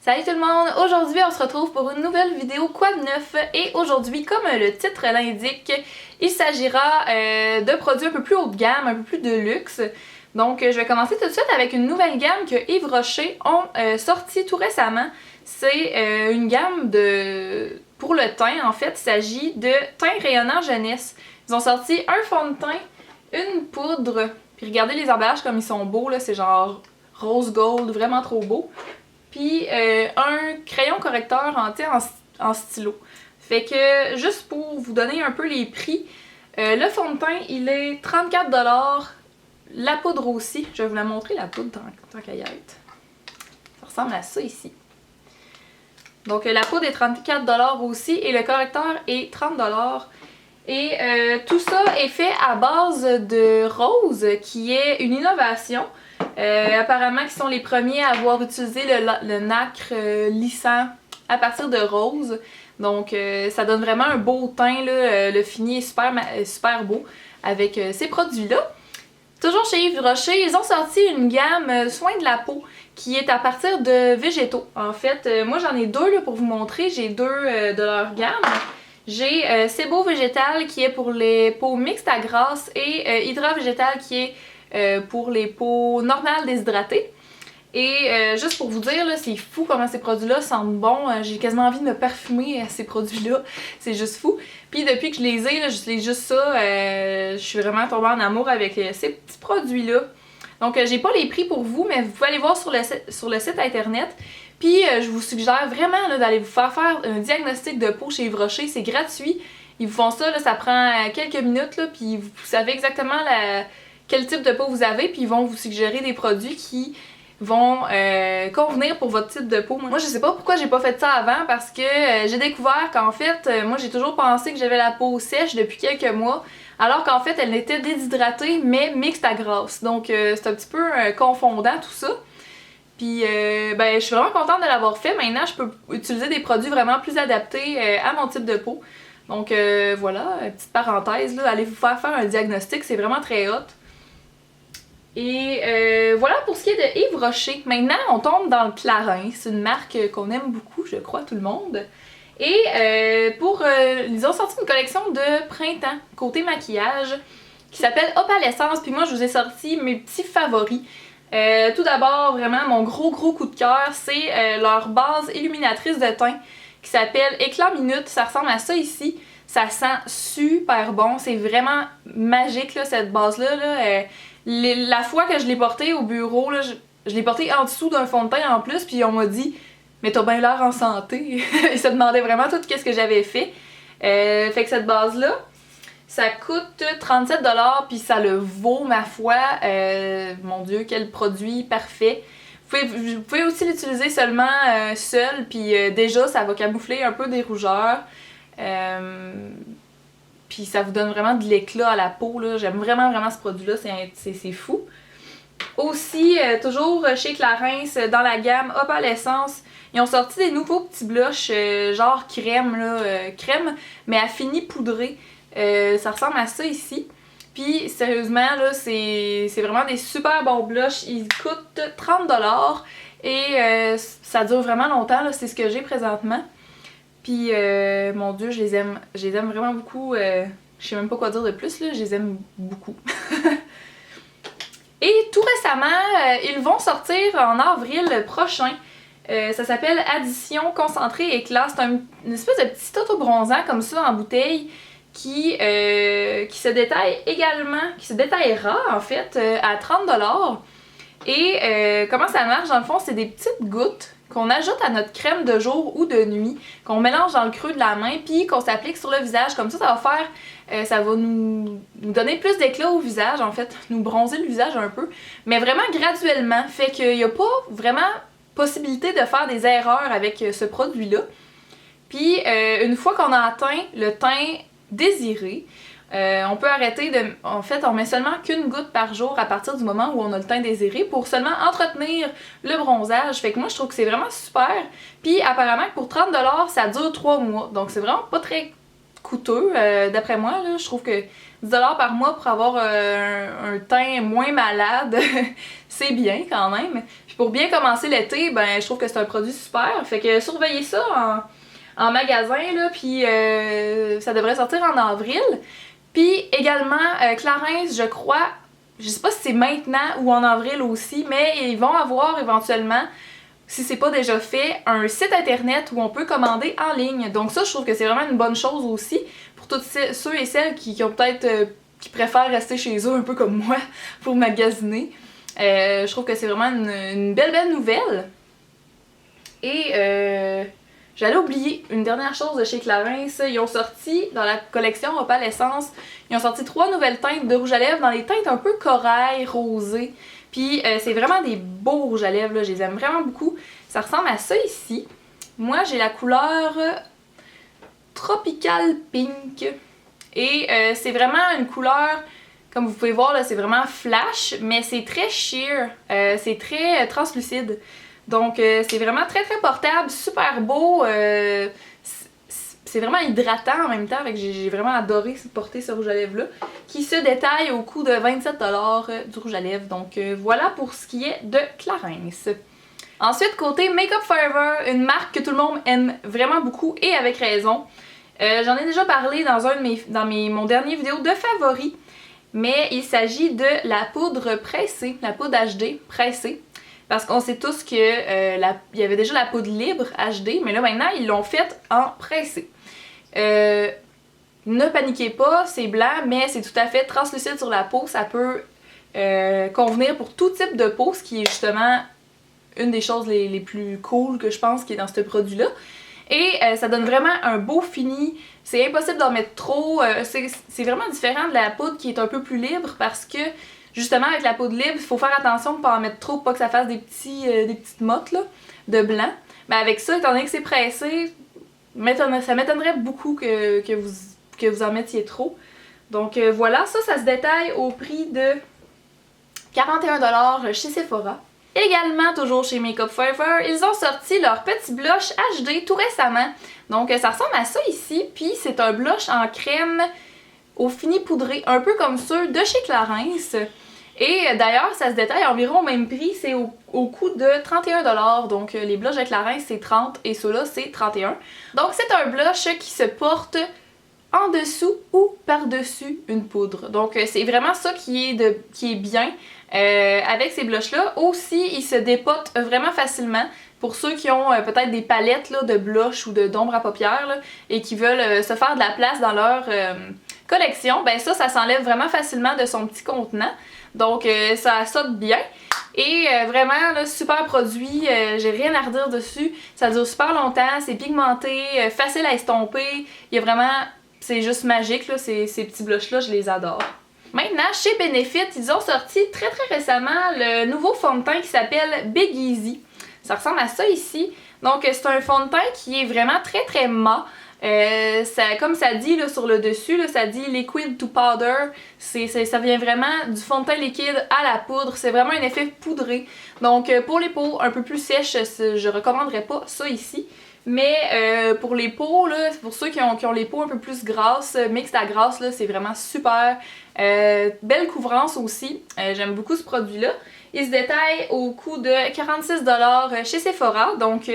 Salut tout le monde! Aujourd'hui on se retrouve pour une nouvelle vidéo Quoi de neuf? Et aujourd'hui, comme le titre l'indique, il s'agira de produits un peu plus haut de gamme, un peu plus de luxe. Donc je vais commencer tout de suite avec une nouvelle gamme que Yves Rocher ont sorti tout récemment. C'est une gamme pour le teint en fait, il s'agit de teint rayonnant jeunesse. Ils ont sorti un fond de teint, une poudre, puis regardez les emballages comme ils sont beaux là, c'est genre rose gold, vraiment trop beau. Puis un crayon correcteur en stylo. Fait que juste pour vous donner un peu les prix, le fond de teint il est 34$, la poudre aussi. Je vais vous la montrer la poudre tant qu'à y être. Ça ressemble à ça ici. Donc la poudre est 34$ aussi et le correcteur est 30$. Et tout ça est fait à base de rose qui est une innovation. Apparemment qui sont les premiers à avoir utilisé le nacre lissant à partir de rose. Donc ça donne vraiment un beau teint, là. Le fini est super beau avec ces produits-là. Toujours chez Yves Rocher, ils ont sorti une gamme soins de la peau qui est à partir de végétaux. En fait, moi j'en ai deux là, pour vous montrer, j'ai deux de leur gamme. J'ai Sebo Végétal qui est pour les peaux mixtes à grasse et Hydra Végétal qui est pour les peaux normales déshydratées. Et juste pour vous dire, c'est fou comment ces produits-là sentent bon. J'ai quasiment envie de me parfumer à ces produits-là. C'est juste fou. Puis depuis que je les ai, j'utilise juste ça. Je suis vraiment tombée en amour avec ces petits produits-là. Donc j'ai pas les prix pour vous, mais vous pouvez aller voir sur le site internet. Puis je vous suggère vraiment d'aller vous faire un diagnostic de peau chez Yves Rocher. C'est gratuit. Ils vous font ça, là, ça prend quelques minutes. Là, puis vous savez exactement quel type de peau vous avez. Puis ils vont vous suggérer des produits qui vont convenir pour votre type de peau. Moi je sais pas pourquoi j'ai pas fait ça avant parce que j'ai découvert qu'en fait moi j'ai toujours pensé que j'avais la peau sèche depuis quelques mois alors qu'en fait elle était déshydratée mais mixte à grasse. Donc c'est un petit peu confondant tout ça. Puis ben je suis vraiment contente de l'avoir fait. Maintenant je peux utiliser des produits vraiment plus adaptés à mon type de peau. Donc voilà, petite parenthèse là, allez vous faire un diagnostic, c'est vraiment très hot. Et voilà pour ce qui est de Yves Rocher. Maintenant, on tombe dans le Clarins. C'est une marque qu'on aime beaucoup, je crois, tout le monde. Et ils ont sorti une collection de printemps, côté maquillage, qui s'appelle Opalescence. Puis moi, je vous ai sorti mes petits favoris. Tout d'abord, vraiment, mon gros coup de cœur, c'est leur base illuminatrice de teint qui s'appelle Éclat Minute. Ça ressemble à ça ici. Ça sent super bon. C'est vraiment magique, là, cette base-là. La fois que je l'ai portée au bureau, là, je l'ai portée en dessous d'un fond de teint en plus, puis on m'a dit « Mais t'as bien l'air en santé! » Ils se demandaient vraiment tout ce que j'avais fait. Fait que cette base-là, ça coûte 37$, puis ça le vaut, ma foi. Mon Dieu, quel produit parfait! Vous pouvez aussi l'utiliser seulement seul, puis déjà, ça va camoufler un peu des rougeurs. Puis ça vous donne vraiment de l'éclat à la peau, là. J'aime vraiment ce produit-là, c'est fou. Aussi, toujours chez Clarins, dans la gamme Opalescence, ils ont sorti des nouveaux petits blushs genre crème, là, crème, mais à fini poudré. Ça ressemble à ça ici. Puis sérieusement, là, c'est vraiment des super bons blushs. Ils coûtent 30$ et ça dure vraiment longtemps, là. C'est ce que j'ai présentement. Puis, mon Dieu, je les aime vraiment beaucoup. Je sais même pas quoi dire de plus, là, je les aime beaucoup. Et tout récemment, ils vont sortir en avril prochain. Ça s'appelle Addition Concentré Éclat. C'est une espèce de petit auto-bronzant comme ça en bouteille qui se détaillera en fait à 30$. Et comment ça marche dans le fond, c'est des petites gouttes qu'on ajoute à notre crème de jour ou de nuit, qu'on mélange dans le creux de la main, puis qu'on s'applique sur le visage. Comme ça va faire, ça va nous donner plus d'éclat au visage, en fait, nous bronzer le visage un peu, mais vraiment graduellement. Fait qu'il n'y a pas vraiment possibilité de faire des erreurs avec ce produit-là. Puis une fois qu'on a atteint le teint désiré, on peut arrêter de... En fait, on met seulement qu'une goutte par jour à partir du moment où on a le teint désiré pour seulement entretenir le bronzage. Fait que moi, je trouve que c'est vraiment super. Puis apparemment, pour 30$, ça dure 3 mois. Donc c'est vraiment pas très coûteux, d'après moi. Là. Je trouve que 10$ par mois pour avoir un teint moins malade, c'est bien quand même. Puis pour bien commencer l'été, ben je trouve que c'est un produit super. Fait que surveillez ça en magasin, là, puis ça devrait sortir en avril. Puis également, Clarins, je crois, je sais pas si c'est maintenant ou en avril aussi, mais ils vont avoir éventuellement, si c'est pas déjà fait, un site internet où on peut commander en ligne. Donc ça, je trouve que c'est vraiment une bonne chose aussi pour tous ceux et celles qui ont peut-être qui préfèrent rester chez eux un peu comme moi pour magasiner. Je trouve que c'est vraiment une belle nouvelle. Et j'allais oublier une dernière chose de chez Clarins. Ils ont sorti dans la collection Opalescence, ils ont sorti 3 nouvelles teintes de rouge à lèvres dans les teintes un peu corail, rosé. Puis c'est vraiment des beaux rouges à lèvres, là. Je les aime vraiment beaucoup. Ça ressemble à ça ici. Moi j'ai la couleur Tropical Pink. Et c'est vraiment une couleur, comme vous pouvez voir là, c'est vraiment flash, mais c'est très sheer, c'est très translucide. Donc c'est vraiment très portable, super beau, c'est vraiment hydratant en même temps, fait que j'ai vraiment adoré porter ce rouge à lèvres là, qui se détaille au coût de 27$ du rouge à lèvres. Donc voilà pour ce qui est de Clarins. Ensuite, côté Makeup Forever, une marque que tout le monde aime vraiment beaucoup et avec raison. J'en ai déjà parlé dans mon dernier vidéo de favoris, mais il s'agit de la poudre pressée, la poudre HD pressée. Parce qu'on sait tous que il y avait déjà la poudre libre HD, mais là maintenant ils l'ont faite en pressé. Ne paniquez pas, c'est blanc, mais c'est tout à fait translucide sur la peau. Ça peut convenir pour tout type de peau, ce qui est justement une des choses les plus cool que je pense qui est dans ce produit-là. Et ça donne vraiment un beau fini. C'est impossible d'en mettre trop. C'est vraiment différent de la poudre qui est un peu plus libre parce que justement avec la poudre libre, il faut faire attention de ne pas en mettre trop pour pas que ça fasse des petites mottes là, de blanc. Mais avec ça, étant donné que c'est pressé, ça m'étonnerait beaucoup que vous en mettiez trop. Donc voilà, ça se détaille au prix de 41$ chez Sephora. Également, toujours chez Makeup Forever, ils ont sorti leur petit blush HD tout récemment. Donc ça ressemble à ça ici, puis c'est un blush en crème au fini poudré, un peu comme ceux de chez Clarins. Et d'ailleurs, ça se détaille environ au même prix, c'est au coût de 31$. Donc les blushs de Clarins c'est 30 et ceux-là c'est 31. Donc c'est un blush qui se porte en dessous ou par-dessus une poudre. Donc c'est vraiment ça qui est bien avec ces blushs-là. Aussi, ils se dépotent vraiment facilement. Pour ceux qui ont peut-être des palettes là, de blush ou d'ombre à paupières là, et qui veulent se faire de la place dans leur collection, ben ça s'enlève vraiment facilement de son petit contenant. Donc ça saute bien. Et vraiment, là, super produit, j'ai rien à redire dessus. Ça dure super longtemps, c'est pigmenté, facile à estomper. Il y a vraiment, c'est juste magique, là, ces petits blushs-là, je les adore. Maintenant, chez Benefit, ils ont sorti très récemment le nouveau fond de teint qui s'appelle Big Easy. Ça ressemble à ça ici. Donc c'est un fond de teint qui est vraiment très mat. Comme ça dit là, sur le dessus, là, ça dit liquid to powder. Ça vient vraiment du fond de teint liquide à la poudre. C'est vraiment un effet poudré. Donc pour les peaux un peu plus sèches, je recommanderais pas ça ici. Mais pour les peaux, là, pour ceux qui ont les peaux un peu plus grasses, mixtes à grasses, c'est vraiment super. Belle couvrance aussi. J'aime beaucoup ce produit-là. Il se détaille au coût de 46$ chez Sephora. Donc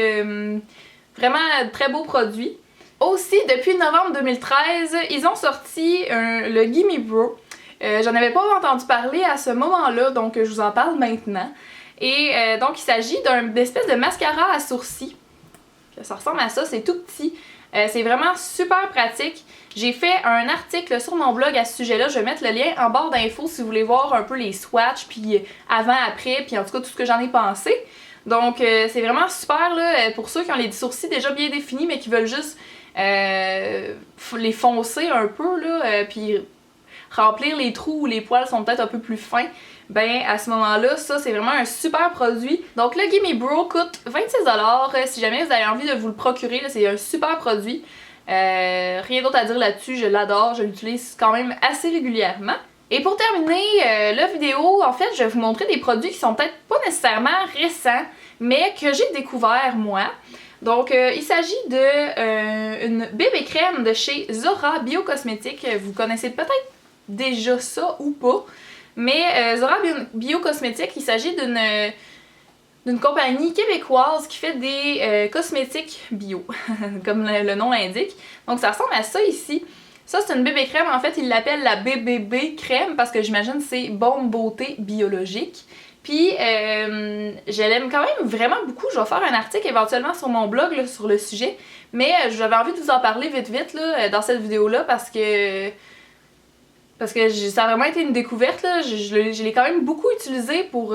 vraiment très beau produit. Aussi, depuis novembre 2013, ils ont sorti le Gimme Brow. J'en avais pas entendu parler à ce moment-là, donc je vous en parle maintenant. Et donc il s'agit d'une espèce de mascara à sourcils. Ça ressemble à ça, c'est tout petit. C'est vraiment super pratique. J'ai fait un article sur mon blog à ce sujet-là. Je vais mettre le lien en barre d'infos si vous voulez voir un peu les swatchs, puis avant, après, puis en tout cas tout ce que j'en ai pensé. Donc c'est vraiment super là, pour ceux qui ont les sourcils déjà bien définis mais qui veulent juste les foncer un peu là, puis remplir les trous où les poils sont peut-être un peu plus fins. Ben à ce moment-là, ça c'est vraiment un super produit. Donc le Gimme Brow coûte 26$. Si jamais vous avez envie de vous le procurer, c'est un super produit. Rien d'autre à dire là-dessus, je l'adore, je l'utilise quand même assez régulièrement. Et pour terminer la vidéo, en fait, je vais vous montrer des produits qui sont peut-être pas nécessairement récents, mais que j'ai découvert moi. Donc, il s'agit de une bébé crème de chez Zora Biocosmétique. Vous connaissez peut-être déjà ça ou pas. Mais Zora Biocosmétique, il s'agit d'une d'une compagnie québécoise qui fait des cosmétiques bio, comme le nom l'indique. Donc ça ressemble à ça ici. Ça c'est une bébé crème, en fait ils l'appellent la BBB crème parce que j'imagine c'est Bombe Beauté biologique. Puis je l'aime quand même vraiment beaucoup, je vais faire un article éventuellement sur mon blog là, sur le sujet. Mais j'avais envie de vous en parler vite là, dans cette vidéo là parce que ça a vraiment été une découverte là. Je l'ai quand même beaucoup utilisé pour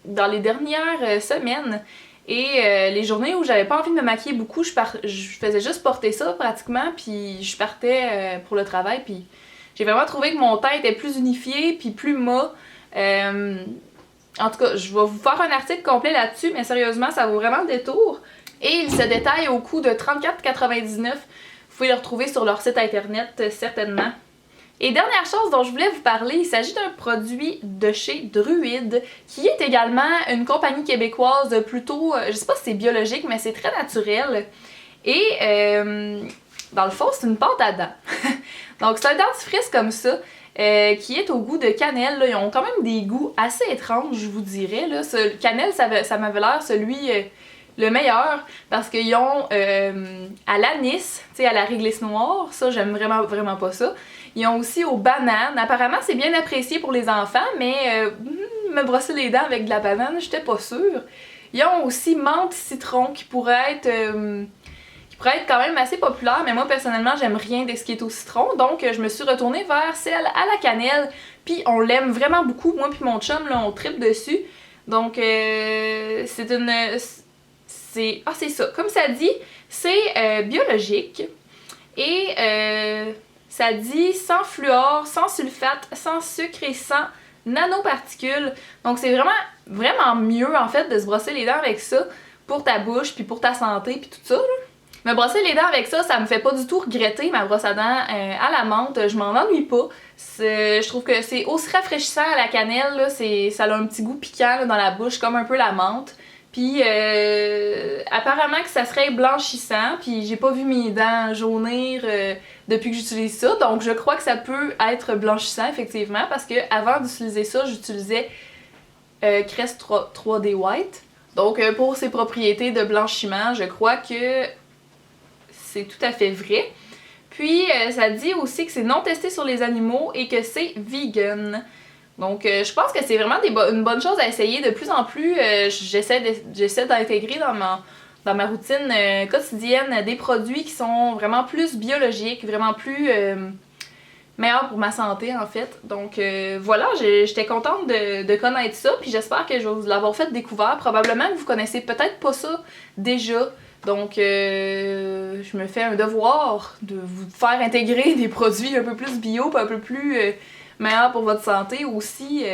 dans les dernières semaines. Et les journées où j'avais pas envie de me maquiller beaucoup, je faisais juste porter ça pratiquement, puis je partais pour le travail, puis j'ai vraiment trouvé que mon teint était plus unifié, puis plus mat. En tout cas, je vais vous faire un article complet là-dessus, mais sérieusement, ça vaut vraiment le détour. Et il se détaille au coût de 34,99$. Vous pouvez le retrouver sur leur site internet, certainement. Et dernière chose dont je voulais vous parler, il s'agit d'un produit de chez Druide, qui est également une compagnie québécoise plutôt, je sais pas si c'est biologique, mais c'est très naturel. Et dans le fond, c'est une pâte à dents. Donc c'est un dentifrice comme ça, qui est au goût de cannelle. Là. Ils ont quand même des goûts assez étranges, je vous dirais. Là. Ce cannelle, ça m'avait l'air celui... le meilleur, parce qu'ils ont à l'anis, tu sais, à la réglisse noire, ça j'aime vraiment pas ça. Ils ont aussi aux bananes, apparemment c'est bien apprécié pour les enfants, mais me brosser les dents avec de la banane, j'étais pas sûre. Ils ont aussi menthe citron qui pourrait être quand même assez populaire, mais moi personnellement j'aime rien de ce qui est au citron, donc je me suis retournée vers celle à la cannelle, puis on l'aime vraiment beaucoup, moi puis mon chum là on tripe dessus, donc c'est une... c'est ça, comme ça dit, c'est biologique et ça dit sans fluor, sans sulfate, sans sucre et sans nanoparticules. Donc c'est vraiment mieux en fait de se brosser les dents avec ça pour ta bouche puis pour ta santé puis tout ça. Là. Me brosser les dents avec ça, ça me fait pas du tout regretter ma brosse à dents à la menthe, je m'en ennuie pas. Je trouve que c'est aussi rafraîchissant à la cannelle, là, ça a un petit goût piquant là, dans la bouche comme un peu la menthe. Puis apparemment que ça serait blanchissant, puis j'ai pas vu mes dents jaunir depuis que j'utilise ça, donc je crois que ça peut être blanchissant effectivement, parce que avant d'utiliser ça, j'utilisais Crest 3D White. Donc pour ses propriétés de blanchiment, je crois que c'est tout à fait vrai. Puis ça dit aussi que c'est non testé sur les animaux et que c'est vegan. Donc je pense que c'est vraiment une bonne chose à essayer. De plus en plus, j'essaie d'intégrer dans ma routine quotidienne des produits qui sont vraiment plus biologiques, vraiment plus meilleurs pour ma santé en fait. Donc voilà, j'étais contente de connaître ça, puis j'espère que je vais vous l'avoir fait découvert. Probablement que vous connaissez peut-être pas ça déjà. Donc je me fais un devoir de vous faire intégrer des produits un peu plus bio, un peu plus... meilleur pour votre santé aussi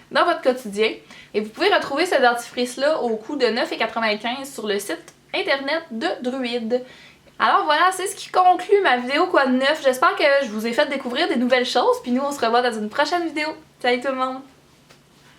dans votre quotidien. Et vous pouvez retrouver ce dentifrice-là au coût de 9,95$ sur le site internet de Druide. Alors voilà, c'est ce qui conclut ma vidéo Quoi de neuf. J'espère que je vous ai fait découvrir des nouvelles choses, puis nous on se revoit dans une prochaine vidéo. Salut tout le monde!